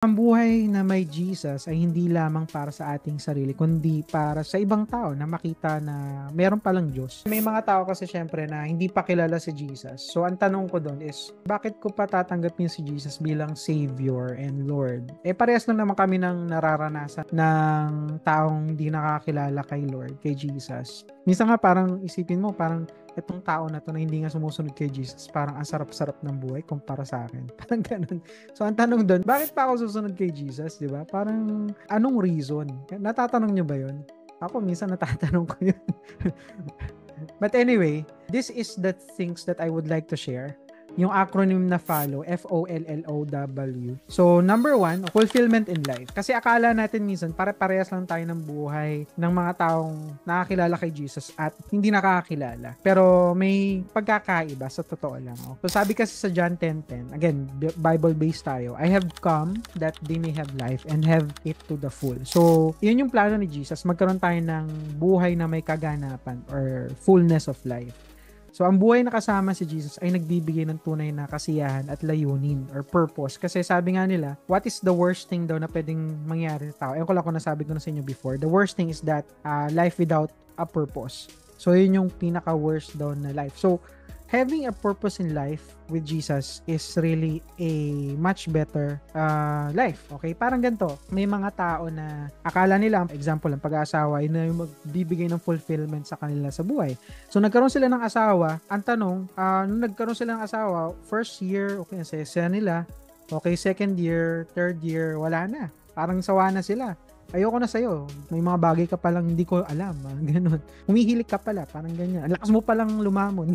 Ang buhay na may Jesus ay hindi lamang para sa ating sarili, kundi para sa ibang tao na makita na meron palang Diyos. May mga tao kasi syempre na hindi pa kilala si Jesus. So, ang tanong ko doon is, bakit ko pa tatanggapin si Jesus bilang Savior and Lord? Parehas lang naman kami ng nararanasan ng taong hindi nakakilala kay Lord, kay Jesus. Minsan nga parang isipin mo, parang itong tao na to na hindi nga sumusunod kay Jesus, parang ang sarap-sarap ng buhay kumpara sa akin. Parang ganun. So, ang tanong doon, bakit pa ako susunod kay Jesus, di ba? Parang, anong reason? Natatanong nyo ba yun? Ako, minsan natatanong ko yun. But anyway, this is the things that I would like to share. Yung acronym na follow, FOLLOW. So, number 1, fulfillment in life. Kasi akala natin minsan, pare-parehas lang tayo ng buhay ng mga taong nakakilala kay Jesus at hindi nakakakilala. Pero may pagkakaiba sa totoo lang. So, sabi kasi sa John 10:10, again, Bible-based tayo, I have come that they may have life and have it to the full. So, yun yung plano ni Jesus, magkaroon tayo ng buhay na may kaganapan or fullness of life. So, ang buhay na kasama si Jesus ay nagbibigay ng tunay na kasiyahan at layunin or purpose. Kasi sabi nga nila, what is the worst thing daw na pwedeng mangyari sa tao? Ewan ko lang kung nasabi ko na sa inyo before. The worst thing is that life without a purpose. So, yun yung pinaka-worst daw na life. So, having a purpose in life with Jesus is really a much better life. Okay? Parang ganito. May mga tao na akala nila, example lang, pag-aasawa, yun na yung magbibigay ng fulfillment sa kanila sa buhay. So, nagkaroon sila ng asawa. Ang tanong, nung nagkaroon sila ng asawa, first year, okay, saya nila. Okay, second year, third year, wala na. Parang sawa na sila. Ayoko na sa'yo. May mga bagay ka palang hindi ko alam. Ganun. Humihilig ka pala. Parang ganyan. Ang lakas mo palang lumamon.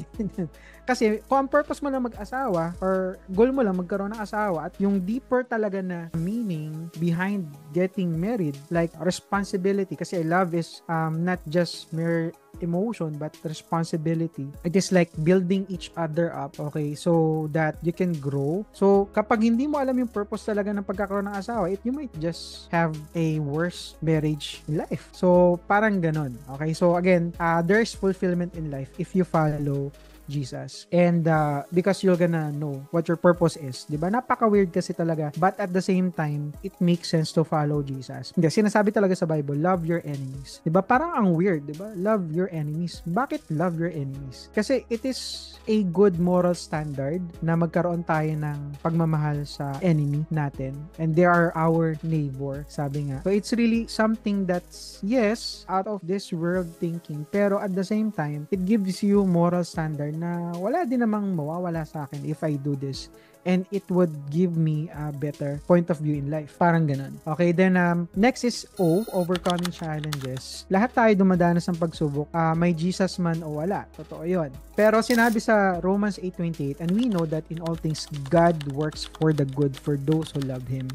Kasi kung ang purpose mo lang mag-asawa or goal mo lang magkaroon ng asawa at yung deeper talaga na meaning behind getting married, like responsibility. Kasi love is not just mere emotion but responsibility. It is like building each other up, okay, so that you can grow. So kapag hindi mo alam yung purpose talaga ng pagkakaroon ng asawa, you might just have a worse marriage in life. So parang ganon, okay. So again, there's fulfillment in life if you follow Jesus. And because you're gonna know what your purpose is. Diba? Napaka-weird kasi talaga. But at the same time, it makes sense to follow Jesus. Hindi, sinasabi talaga sa Bible, love your enemies. Diba? Parang ang weird, diba? Love your enemies. Bakit love your enemies? Kasi it is a good moral standard na magkaroon tayo ng pagmamahal sa enemy natin. And they are our neighbor, sabi nga. So it's really something that's, yes, out of this world thinking. Pero at the same time, it gives you moral standard na wala din namang mawawala sa akin if I do this. And it would give me a better point of view in life. Parang ganun. Okay, then next is O, overcoming challenges. Lahat tayo dumadanas ng pagsubok. May Jesus man o wala. Totoo yun. Pero sinabi sa Romans 8:28, and we know that in all things, God works for the good for those who love Him,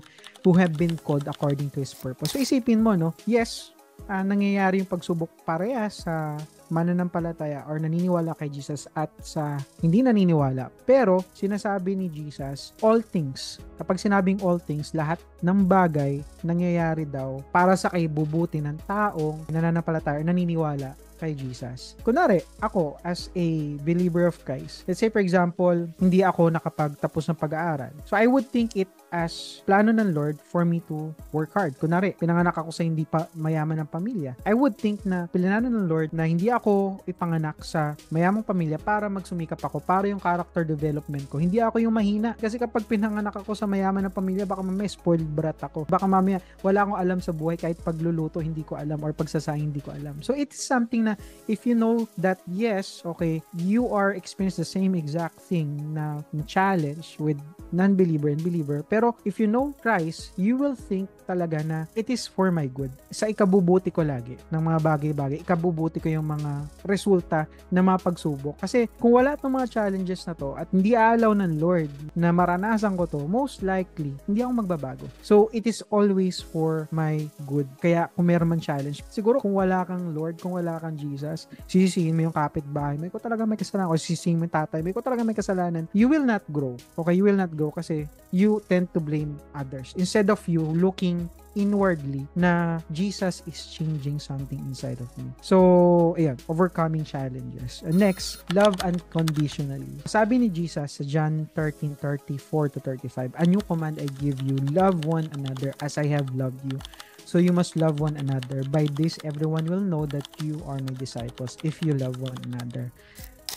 who have been called according to His purpose. So isipin mo, no? Yes, nangyayari yung pagsubok parehas sa mananampalataya or naniniwala kay Jesus at sa hindi naniniwala. Pero sinasabi ni Jesus, all things. Kapag sinabing all things, lahat ng bagay nangyayari daw para sa kaibubuti ng taong nananampalataya or naniniwala kay Jesus. Kunwari, ako as a believer of Christ, let's say for example, hindi ako nakapagtapos ng pag-aaral. So I would think it as plano ng Lord for me to work hard. Kunwari, pinanganak ako sa hindi pa mayaman ng pamilya. I would think na plano ng Lord na hindi ako ipanganak sa mayamang pamilya para magsumikap ako, para yung character development ko. Hindi ako yung mahina. Kasi kapag pinanganak ako sa mayaman ng pamilya, baka mamaya spoiled brat ako. Baka mamaya wala akong alam sa buhay, kahit pagluluto hindi ko alam or pagsasayang hindi ko alam. So it's something na if you know that yes, okay, you are experiencing the same exact thing na challenge with non-believer and believer, pero if you know Christ, you will think talaga na it is for my good. Sa ikabubuti ko lagi ng mga bagay-bagay, ikabubuti ko yung mga resulta na mga pagsubok. Kasi kung wala itong mga challenges na to at hindi aalaw ng Lord na maranasan ko to, most likely, hindi ako magbabago. So, it is always for my good. Kaya kung meron man challenge, siguro kung wala kang Lord, kung wala kang Jesus, sisisihin mo yung kapitbahay, may ko talaga may kasalanan, o sisisihin mo yung tatay, may ko talaga may kasalanan, you will not grow. Okay, you will not grow kasi you tend to blame others instead of you looking inwardly na Jesus is changing something inside of me. So, ayan, overcoming challenges. Next, love unconditionally. Sabi ni Jesus sa John 13:34-35, "A new command I give you, love one another as I have loved you. So you must love one another. By this, everyone will know that you are my disciples if you love one another."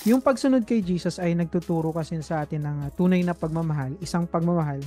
Yung pagsunod kay Jesus ay nagtuturo kasi sa atin ng tunay na pagmamahal, isang pagmamahal,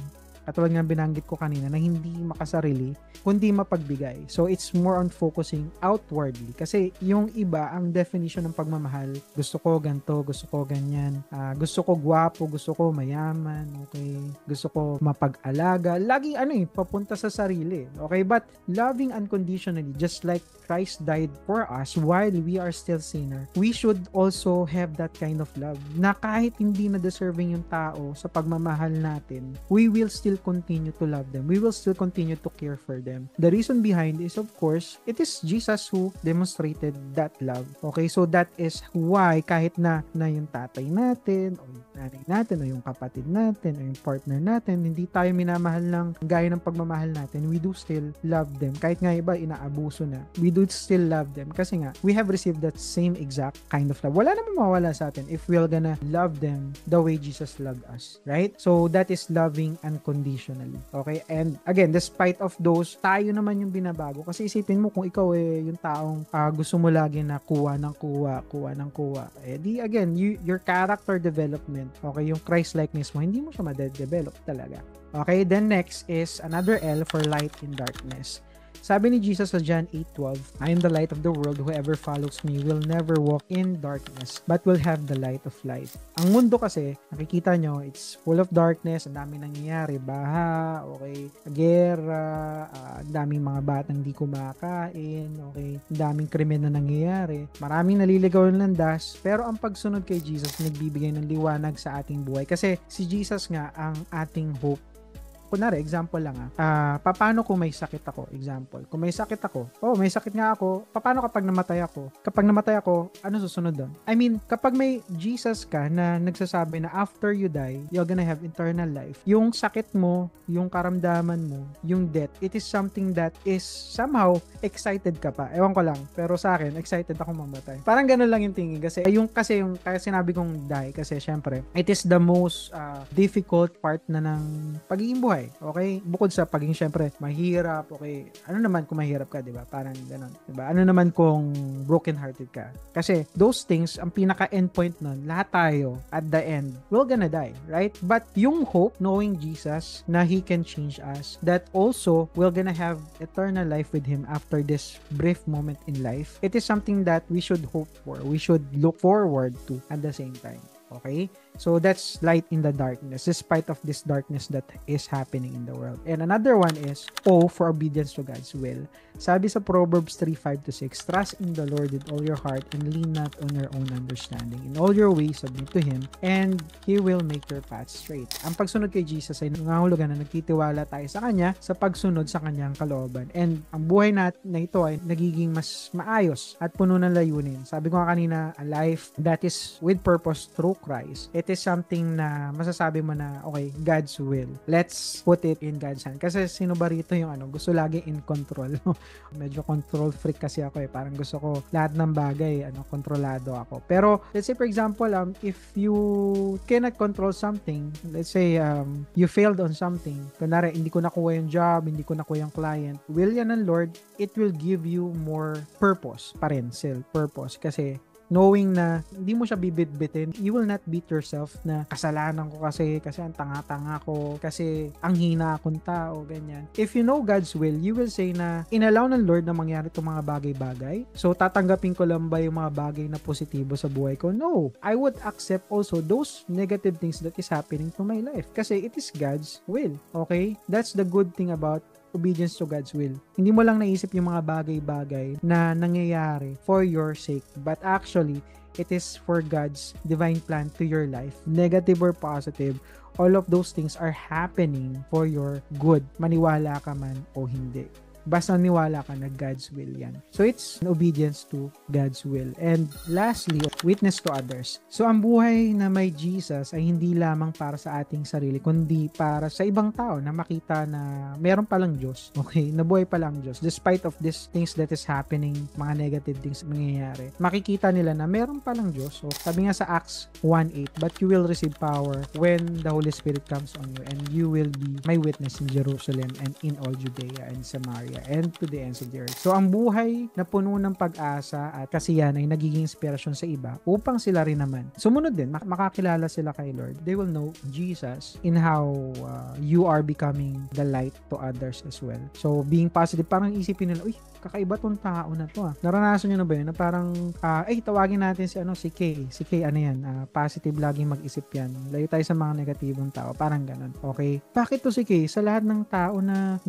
katulad nga binanggit ko kanina, na hindi makasarili, kundi mapagbigay. So, it's more on focusing outwardly. Kasi yung iba, ang definition ng pagmamahal, gusto ko ganito, gusto ko ganyan, gusto ko gwapo, gusto ko mayaman, okay? Gusto ko mapag-alaga. Laging papunta sa sarili. Okay? But loving unconditionally, just like Christ died for us while we are still sinner, we should also have that kind of love na kahit hindi na deserving yung tao sa pagmamahal natin, we will still continue to love them. We will still continue to care for them. The reason behind is, of course, it is Jesus who demonstrated that love. Okay? So that is why kahit na yung tatay natin, o yung nanay natin, o yung kapatid natin, o yung partner natin, hindi tayo minamahal ng gaya ng pagmamahal natin, we do still love them. Kahit nga iba, inaabuso na, we do still love them. Kasi nga, we have received that same exact kind of love. Wala namang mawala sa atin if we're gonna love them the way Jesus loved us. Right? So that is loving unconditionally. Okay? And again, despite of those, tayo naman yung binabago. Kasi isipin mo kung ikaw yung taong gusto mo lagi na kuha ng kuha. Eh di again, your character development, okay, yung Christ-likeness mo, hindi mo siya ma-develop talaga. Okay? Then next is another L for light in darkness. Sabi ni Jesus sa John 8:12, "I am the light of the world. Whoever follows me will never walk in darkness, but will have the light of life." Ang mundo kasi, nakikita nyo, it's full of darkness. Ang daming nangyayari. Baha, okay, gera, ang daming mga batang di kumakain, okay, ang daming krimen na nangyayari. Maraming naliligaw ng landas. Pero ang pagsunod kay Jesus, nagbibigay ng liwanag sa ating buhay. Kasi si Jesus nga ang ating hope. Kunwari, example lang paano kung may sakit ako? Example, kung may sakit ako, may sakit nga ako, paano kapag namatay ako? Kapag namatay ako, ano susunod doon? I mean, kapag may Jesus ka na nagsasabi na after you die, you're gonna have eternal life. Yung sakit mo, yung karamdaman mo, yung death, it is something that is somehow excited ka pa. Ewan ko lang, pero sa akin, excited ako mamatay. Parang ganun lang yung tingin kasi kaya sinabi kong die kasi syempre, it is the most difficult part na ng pagiging buhay. Okay? Bukod sa pagiging syempre mahirap, okay? Ano naman kung mahirap ka, 'di ba? Parang ganoon, 'di ba? Ano naman kung broken-hearted ka? Kasi those things, ang pinaka-endpoint nun, lahat tayo at the end, we're gonna die, right? But yung hope, knowing Jesus na He can change us, that also we're gonna have eternal life with Him after this brief moment in life. It is something that we should hope for. We should look forward to at the same time. Okay? So that's light in the darkness, despite of this darkness that is happening in the world. And another one is O for obedience to God's will. Sabi sa Proverbs 3:5-6, "Trust in the Lord with all your heart and lean not on your own understanding. In all your ways submit to Him and He will make your path straight." Ang pagsunod kay Jesus ay nangangahulugan na nagtitiwala tayo sa Kanya sa pagsunod sa Kanyang kalooban. And ang buhay na ito ay nagiging mas maayos at puno ng layunin. Sabi ko nga kanina, a life that is with purpose through Christ. It is something na masasabi mo na, okay, God's will. Let's put it in God's hand. Kasi sino ba rito yung gusto lagi in control? Medyo control freak kasi ako Parang gusto ko lahat ng bagay, kontrolado ako. Pero, let's say for example, if you cannot control something, let's say, you failed on something, kunwari, hindi ko nakuha yung job, hindi ko nakuha yung client, will yan ng Lord, it will give you more purpose pa rin, purpose. Kasi, knowing na hindi mo siya bibitbitin, you will not beat yourself na kasalanan ko kasi ang tanga-tanga ko, kasi ang hina akong tao, ganyan. If you know God's will, you will say na inallow ng Lord na mangyari itong mga bagay-bagay. So, tatanggapin ko lang ba yung mga bagay na positibo sa buhay ko? No. I would accept also those negative things that is happening to my life kasi it is God's will. Okay? That's the good thing about obedience to God's will. Hindi mo lang naisip yung mga bagay-bagay na nangyayari for your sake, but actually, it is for God's divine plan to your life. Negative or positive, all of those things are happening for your good. Maniwala ka man o hindi. basta niwala ka na God's will yan. So it's an obedience to God's will. And lastly, witness to others. So ang buhay na may Jesus ay hindi lamang para sa ating sarili, kundi para sa ibang tao na makita na meron palang Diyos. Okay? Nabuhay palang Diyos. Despite of these things that is happening, mga negative things nangyayari, makikita nila na meron palang Diyos. So sabi nga sa Acts 1:8, but you will receive power when the Holy Spirit comes on you, and you will be my witness in Jerusalem and in all Judea and Samaria and to the ends of the earth. So ang buhay na puno ng pag-asa at kasiyahan ay nagiging inspirasyon sa iba upang sila rin naman sumunod din, makakilala sila kay Lord. They will know Jesus in how you are becoming the light to others as well. So being positive, parang isipin nila, uy, kakaiba tong tao na to. Naranasan nyo na ba yun? Na parang, tawagin natin si Kay. Si Kay, ano yan? Positive, laging mag-isip yan. Layo tayo sa mga negatibong tao. Parang ganun. Okay? Bakit to si Kay? Sa lahat ng tao na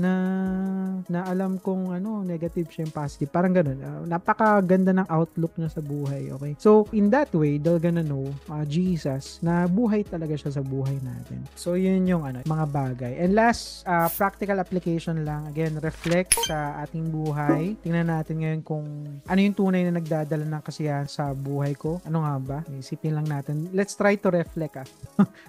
alam kong negative siya yung positive. Parang ganun. Napakaganda ng outlook niya sa buhay. Okay? So, in that way, they're gonna know Jesus na buhay talaga siya sa buhay natin. So, yun yung mga bagay. And last, practical application lang. Again, reflect sa ating buhay. Tingnan natin ngayon kung ano yung tunay na nagdadala ng kasiyahan sa buhay ko. Ano nga ba? Isipin lang natin. Let's try to reflect.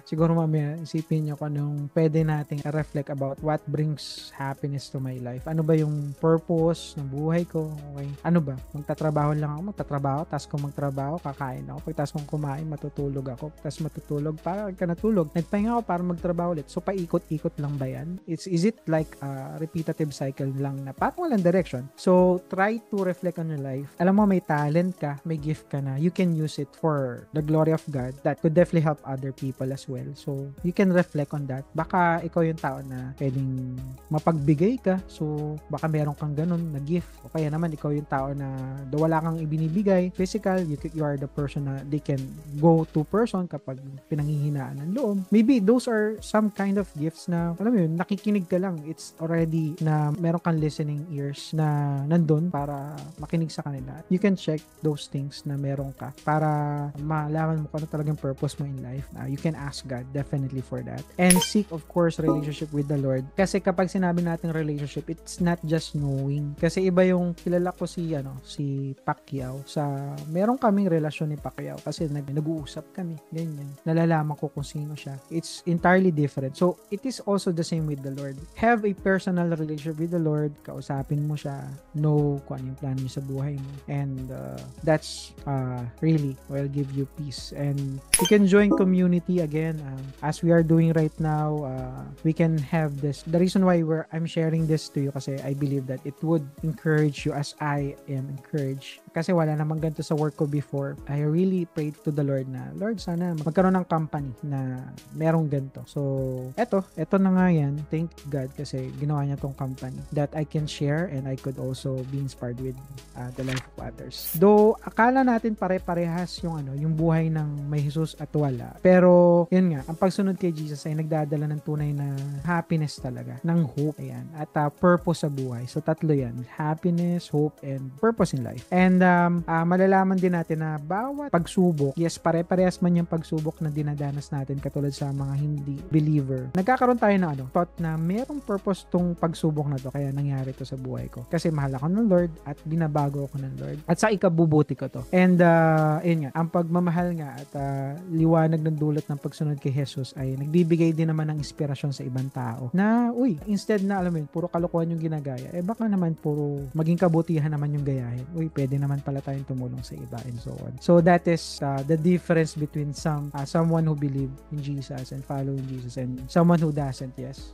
Siguro mamaya, isipin nyo kung anong pwede nating reflect about what brings happiness to my life. Ano ba yung purpose ng buhay ko? Okay. Ano ba? Magtatrabaho lang ako. Tapos kung magtrabaho, kakain ako. Pagtas kung kumain, matutulog ako. Tapos matutulog para ka natulog. Nagpahinga ako para magtrabaho ulit. So, paikot-ikot lang ba yan? Is it like a repetitive cycle lang na parang walang direction? So, try to reflect on your life. Alam mo, may talent ka, may gift ka na. You can use it for the glory of God. That could definitely help other people as well. So, you can reflect on that. Baka ikaw yung tao na pwedeng mapagbigay ka. So, baka meron kang ganun na gift. O kaya naman, ikaw yung tao na wala kang ibinibigay. Physical, you are the person na they can go to person kapag pinanghihinaan ng loob. Maybe those are some kind of gifts na, alam mo yun, nakikinig ka lang. It's already na meron kang listening ears na nandun para makinig sa kanila. You can check those things na meron ka para malaman mo kung ano talagang purpose mo in life. You can ask God definitely for that. And seek, of course, relationship with the Lord. Kasi kapag sinabi natin relationship, it's not just knowing. Kasi iba yung kilala ko si Pacquiao meron kaming relasyon ni Pacquiao kasi nag-uusap kami. Ganyan. Nalalaman ko kung sino siya. It's entirely different. So, it is also the same with the Lord. Have a personal relationship with the Lord. Kausapin mo siya. Know kung ano yung plano niya sa buhay mo. And that's really will give you peace. And you can join community again. As we are doing right now, we can have this. The reason why I'm sharing this to you kasi I believe that it would encourage you as I am encouraged. Kasi wala namang ganito sa work ko before. I really prayed to the Lord na, Lord, sana magkaroon ng company na merong ganito. So, eto na nga yan. Thank God kasi ginawa niya tong company that I can share and I could also be inspired with the life of others. Though, akala natin pare-parehas yung buhay ng may Jesus at wala. Pero, yun nga, ang pagsunod kay Jesus ay nagdadala ng tunay na happiness talaga, ng hope. Ayan. At purpose sa buhay. So, tatlo yan. Happiness, hope, and purpose in life. And malalaman din natin na bawat pagsubok, yes, pare-parehas man yung pagsubok na dinadanas natin katulad sa mga hindi believer. Nagkakaroon tayo ng thought na merong purpose tong pagsubok na to kaya nangyari to sa buhay ko. Kasi mahal ako ng Lord at binabago ako ng Lord. At sa ikabubuti ko to. And yun nga, ang pagmamahal nga at liwanag ng dulot ng pagsunod kay Jesus ay nagbibigay din naman ng inspirasyon sa ibang tao na, instead na alam mo yun, puro kalokohan yung ginagaya, baka naman puro maging kabutihan naman yung gayahin. Pwede naman pala tayong tumulong sa iba and so on. So that is the difference between someone who believe in Jesus and following Jesus and someone who doesn't, yes.